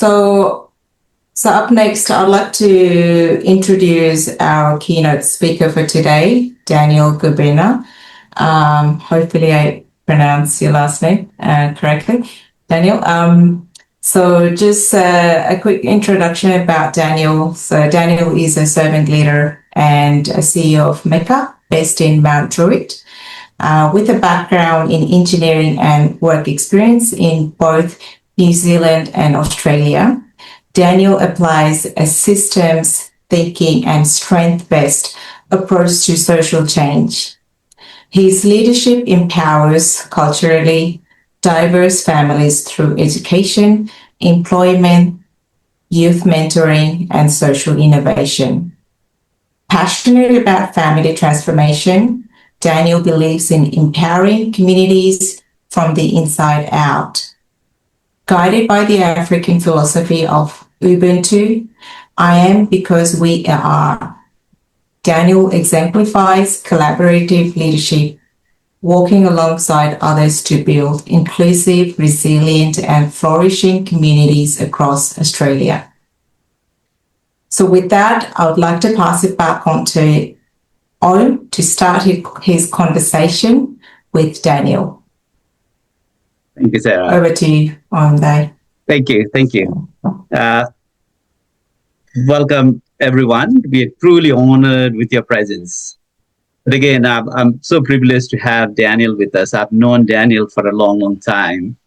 So, so up next, I'd like to introduce our keynote speaker for today, Daniel Gobena. Hopefully I pronounce your last name correctly, Daniel. So just a quick introduction about Daniel. So Daniel is a servant leader and a CEO of Mecca, based in Mount Druitt, with a background in engineering and work experience in both New Zealand and Australia. Daniel applies a systems thinking and strength-based approach to social change. His leadership empowers culturally diverse families through education, employment, youth mentoring, and social innovation. Passionate about family transformation, Daniel believes in empowering communities from the inside out. Guided by the African philosophy of Ubuntu, I am because we are. Daniel exemplifies collaborative leadership, walking alongside others to build inclusive, resilient, and flourishing communities across Australia. So with that, I would like to pass it back on to Om to start his conversation with Daniel. Thank you, Sarah. Over to you, Om. Thank you. Welcome, everyone. We are truly honored with your presence. But again, I'm so privileged to have Daniel with us. I've known Daniel for a long, long time.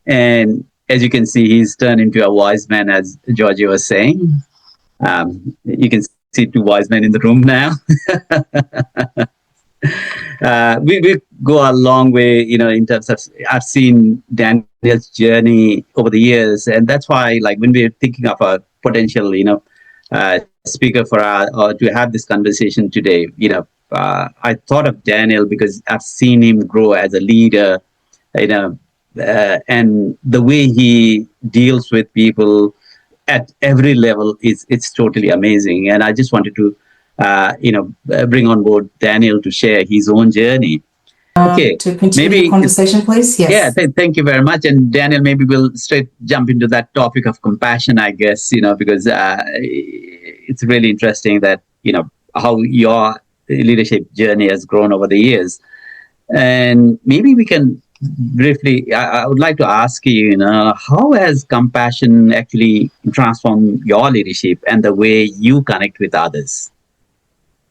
And as you can see, he's turned into a wise man, as Georgie was saying. You can see two wise men in the room now. We go a long way, in terms of, I've seen Daniel's journey over the years. And that's why, like, when we're thinking of a potential, speaker for or to have this conversation today, I thought of Daniel because I've seen him grow as a leader, and the way he deals with people at every level it's totally amazing. And I just wanted to, bring on board Daniel to share his own journey. Okay, to continue the conversation, please. Yes. Yeah, thank you very much. And Daniel, maybe we'll straight jump into that topic of compassion, I guess, because it's really interesting that, how your leadership journey has grown over the years. And maybe we can briefly, I would like to ask you, how has compassion actually transformed your leadership and the way you connect with others?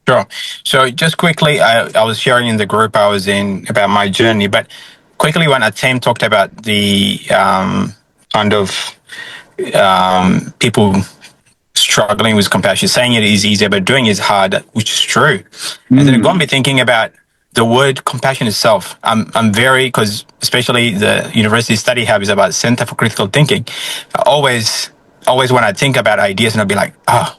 Sure. So just quickly, I was sharing in the group I was in about my journey, but quickly when Atem talked about the kind of people struggling with compassion, saying it is easier, but doing it is hard, which is true. And then it got me thinking about the word compassion itself. I'm very, because especially the university study hub is about Center for Critical Thinking. Always when I think about ideas, and I'll be like,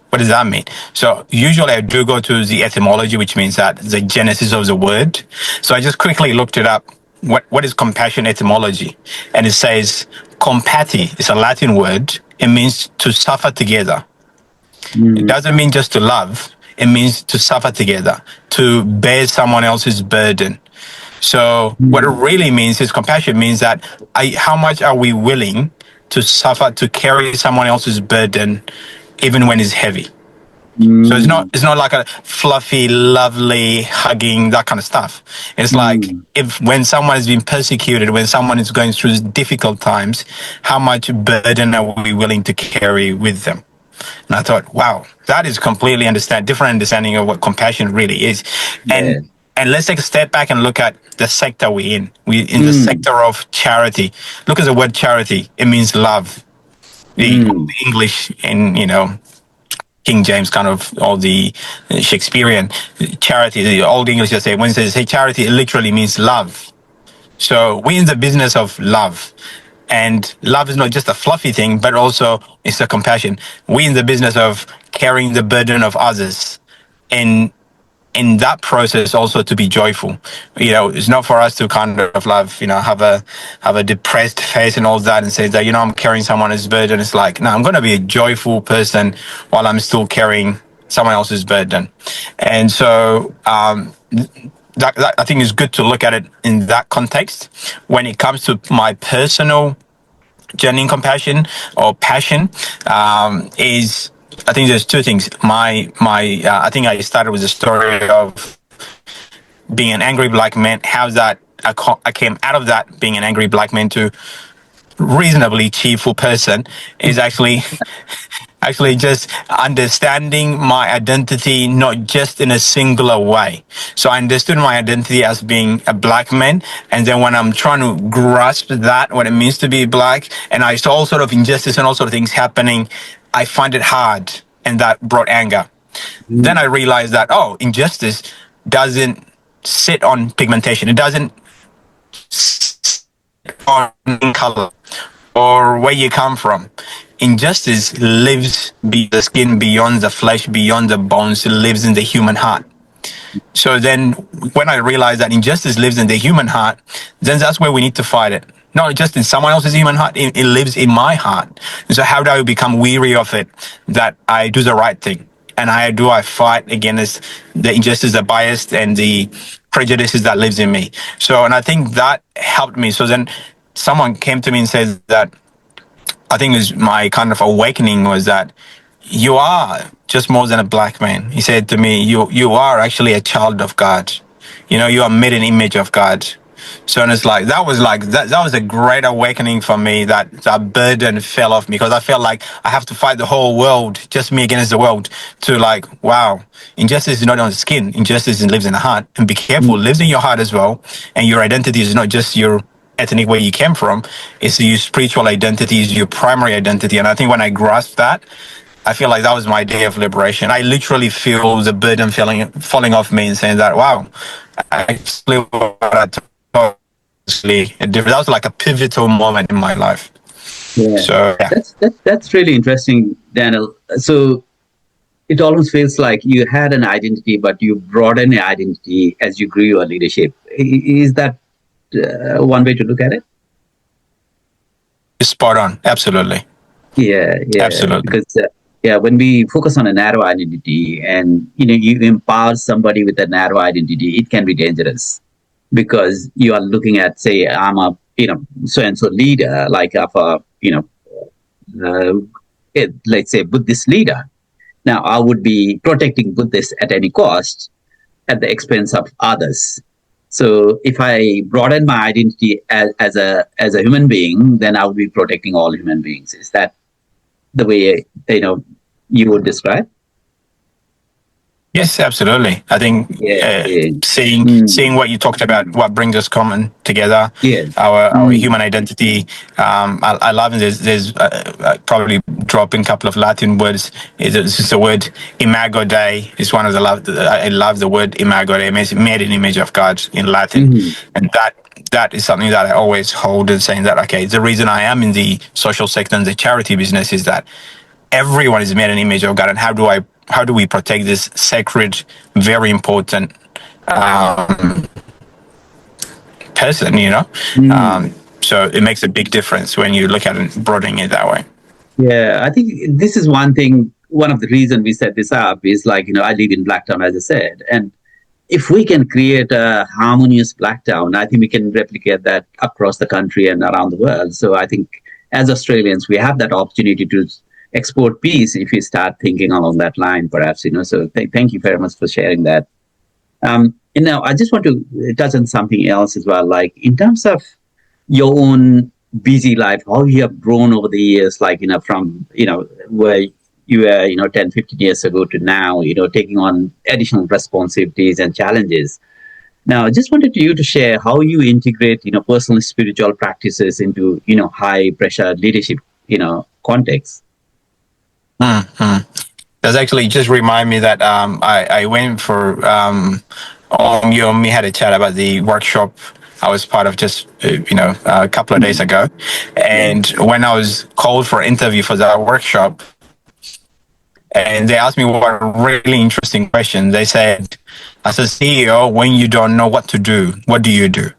what does that mean? So usually I do go to the etymology, which means that the genesis of the word. So I just quickly looked it up. What is compassion etymology? And it says compati. It's a Latin word. It means to suffer together. It doesn't mean just to love. It means to suffer together, to bear someone else's burden. So what it really means is compassion means that how much are we willing to suffer, to carry someone else's burden, even when it's heavy. So it's not like a fluffy, lovely hugging, that kind of stuff. It's like when someone has been persecuted, when someone is going through difficult times, how much burden are we willing to carry with them? And I thought, wow, that is completely different understanding of what compassion really is. And let's take a step back and look at the sector we're in. We're in the sector of charity. Look at the word charity. It means love. The English and, King James, kind of all the Shakespearean charity, the old English, they say, when it says, hey, charity, it literally means love. So we're in the business of love. And love is not just a fluffy thing, but also it's a compassion. We're in the business of carrying the burden of others. And in that process also to be joyful. It's not for us to kind of love, have a depressed face and all that and say that, I'm carrying someone else's burden. It's like, no, I'm going to be a joyful person while I'm still carrying someone else's burden. And so that I think is good to look at it in that context. When it comes to my personal genuine compassion or passion is, I think there's two things. I think I started with the story of being an angry black man. How's that? I came out of that being an angry black man to reasonably cheerful person is actually just understanding my identity, not just in a singular way. So I understood my identity as being a black man. And then when I'm trying to grasp that, what it means to be black, and I saw all sort of injustice and all sort of things happening, I find it hard. And that brought anger. Then I realized that, oh, injustice doesn't sit on pigmentation. It doesn't sit on color or where you come from. Injustice lives beyond the skin, beyond the flesh, beyond the bones. It lives in the human heart. So then when I realized that injustice lives in the human heart, then that's where we need to fight it. Not just in someone else's human heart, it lives in my heart. So how do I become weary of it, that I do the right thing? And how do I fight against the injustice, the bias, and the prejudices that lives in me? So, and I think that helped me. So then someone came to me and said that, I think it was my kind of awakening was that you are just more than a black man. He said to me, you are actually a child of God. You know, you are made in the image of God. So, and it's like that was a great awakening for me, that burden fell off me, because I felt like I have to fight the whole world, just me against the world, to like, wow, injustice is not on the skin, injustice lives in the heart. And be careful, lives in your heart as well. And your identity is not just your ethnic where you came from, it's your spiritual identity, is your primary identity. And I think when I grasped that, I feel like that was my day of liberation. I literally feel the burden falling off me and saying that, wow, actually what I thought that was like a pivotal moment in my life. Yeah. So yeah. That's really interesting, Daniel. So it almost feels like you had an identity, but you broadened your identity as you grew your leadership. Is that one way to look at it? Spot on. Absolutely. Yeah. Absolutely. Because when we focus on a narrow identity, and you empower somebody with a narrow identity, it can be dangerous, because you are looking at, say, I'm a so and so leader, like of a let's say Buddhist leader. Now I would be protecting Buddhists at any cost, at the expense of others. So if I broaden my identity as a human being, then I would be protecting all human beings. Is that the way you would describe? Yes, absolutely. I think seeing what you talked about, what brings us common together, our human identity. I love it. There's probably dropping a couple of Latin words. It's just the word imago Dei. It's one of the I love the word imago Dei. It means made in the image of God in Latin, and that is something that I always hold and saying that, okay, the reason I am in the social sector and the charity business is that everyone is made in the image of God, and how do we protect this sacred, very important person, so it makes a big difference when you look at it, broadening it that way. Yeah, I think this is one thing. One of the reasons we set this up is I live in Blacktown, as I said, and if we can create a harmonious Blacktown, I think we can replicate that across the country and around the world. So I think as Australians, we have that opportunity to export peace if we start thinking along that line, perhaps. So thank you very much for sharing that. And now I just want to touch on something else as well, like in terms of your own busy life, how you have grown over the years, from where you were 10, 15 years ago to now, taking on additional responsibilities and challenges. Now I just wanted you to share how you integrate personal spiritual practices into high pressure leadership context. That's actually just remind me that I went for you and me had a chat about the workshop I was part of just a couple of days ago, and when I was called for an interview for that workshop, and they asked me one really interesting question. They said, as a CEO, when you don't know what to do, what do you do?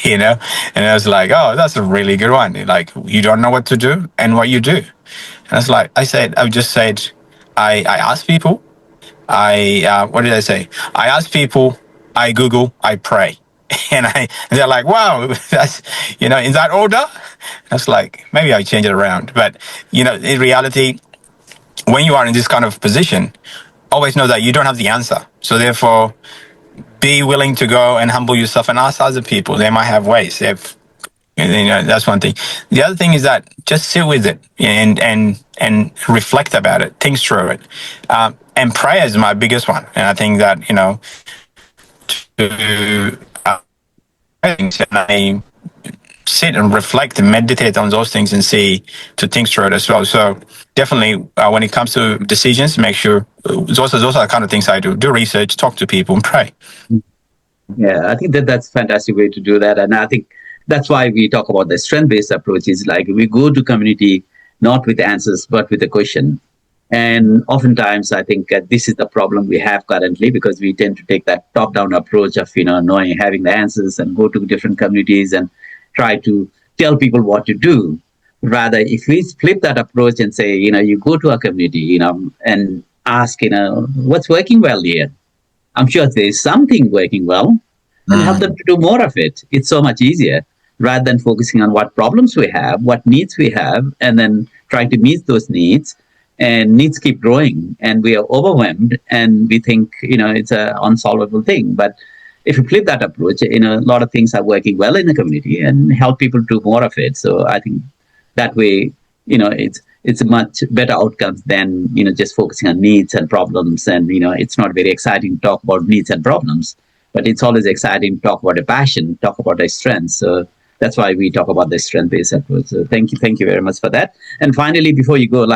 And I was like, oh, that's a really good one. Like, you don't know what to do and what you do. And I just said, I ask people, what did I say? I ask people, I Google, I pray. and they're like, wow, that's, in that order. That's like, maybe I change it around. But, in reality, when you are in this kind of position, always know that you don't have the answer. So therefore, be willing to go and humble yourself and ask other people. They might have ways. That's one thing. The other thing is that just sit with it and reflect about it, think through it. And prayer is my biggest one. And I think that, to and I sit and reflect and meditate on those things and to think through it as well. So definitely, when it comes to decisions, make sure those are the kind of things I do. Do research, talk to people, and pray. Yeah, I think that's a fantastic way to do that. And I think that's why we talk about the strength-based approach. Is like we go to community not with answers, but with a question. And oftentimes, I think this is the problem we have currently, because we tend to take that top-down approach of, knowing, having the answers, and go to different communities and try to tell people what to do. Rather, if we flip that approach and say, you go to a community, and ask, what's working well here? I'm sure there's something working well, and help them to do more of it. It's so much easier, rather than focusing on what problems we have, what needs we have, and then trying to meet those needs. And needs keep growing, and we are overwhelmed, and we think, it's an unsolvable thing. But if you flip that approach, a lot of things are working well in the community, and help people do more of it. So I think that way, it's a much better outcomes than, just focusing on needs and problems. And, it's not very exciting to talk about needs and problems, but it's always exciting to talk about a passion, talk about a strength. So that's why we talk about the strength-based approach. So thank you very much for that. And finally, before you go,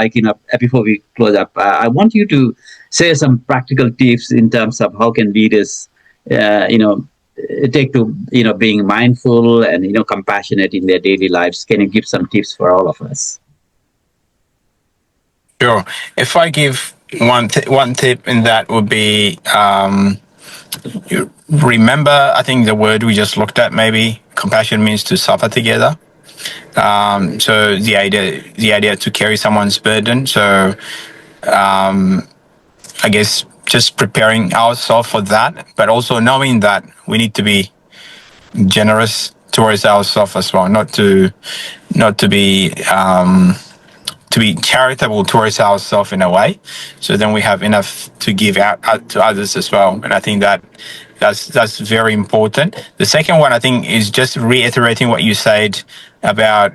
before we close up, I want you to share some practical tips in terms of how can leaders, take to, being mindful and, compassionate in their daily lives. Can you give some tips for all of us? Sure. If I give one tip, and that would be, you remember, I think the word we just looked at, maybe compassion means to suffer together. So the idea to carry someone's burden. So I guess just preparing ourselves for that, but also knowing that we need to be generous towards ourselves as well, not to be charitable towards ourselves in a way. So then we have enough to give out to others as well. And I think that's very important. The second one, I think, is just reiterating what you said about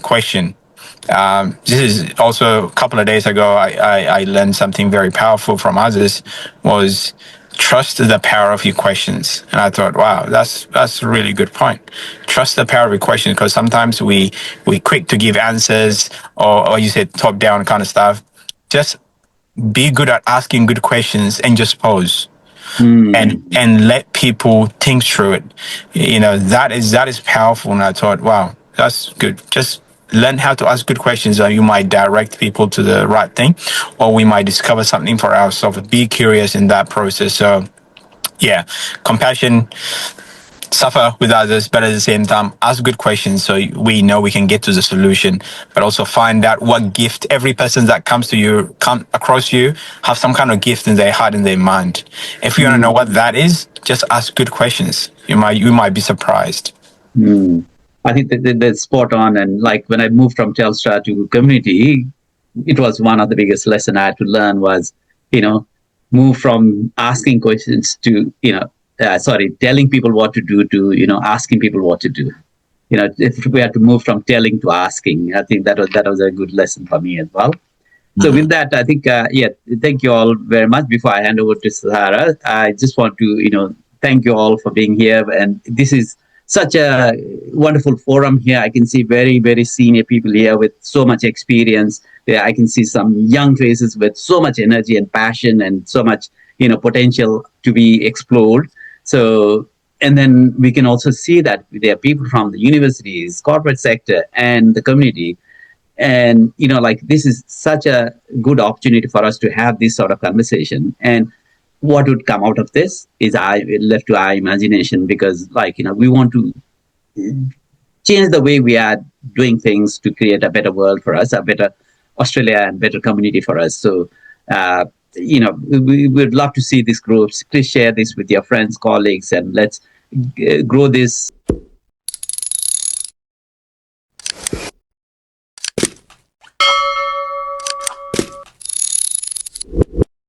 question. This is also a couple of days ago, I learned something very powerful from others, was trust the power of your questions. And I thought, wow, that's a really good point. Trust the power of your questions, because sometimes we quick to give answers, or you said top down kind of stuff. Just be good at asking good questions and just pause. And let people think through it. That is powerful. And I thought, wow, that's good. Just learn how to ask good questions, or you might direct people to the right thing, or we might discover something for ourselves. Be curious in that process. So yeah, compassion, suffer with others, but at the same time, ask good questions so we know we can get to the solution, but also find out what gift every person that come across you have some kind of gift in their heart and their mind. If you want to know what that is, just ask good questions. You might be surprised. I think that's spot on. And like when I moved from Telstra to community, it was one of the biggest lessons I had to learn was, move from asking questions to, telling people what to do to, asking people what to do. If we had to move from telling to asking, I think that was a good lesson for me as well. So with that, I think, thank you all very much. Before I hand over to Sahara, I just want to, thank you all for being here. And this is such a wonderful forum here. I can see very, very senior people here with so much experience. I can see some young faces with so much energy and passion and so much, potential to be explored. So, and then we can also see that there are people from the universities, corporate sector, and the community. And, this is such a good opportunity for us to have this sort of conversation. And what would come out of this is left to our imagination, because we want to change the way we are doing things to create a better world for us, a better Australia and better community for us. So, we would love to see these groups. Please share this with your friends, colleagues, and let's, grow this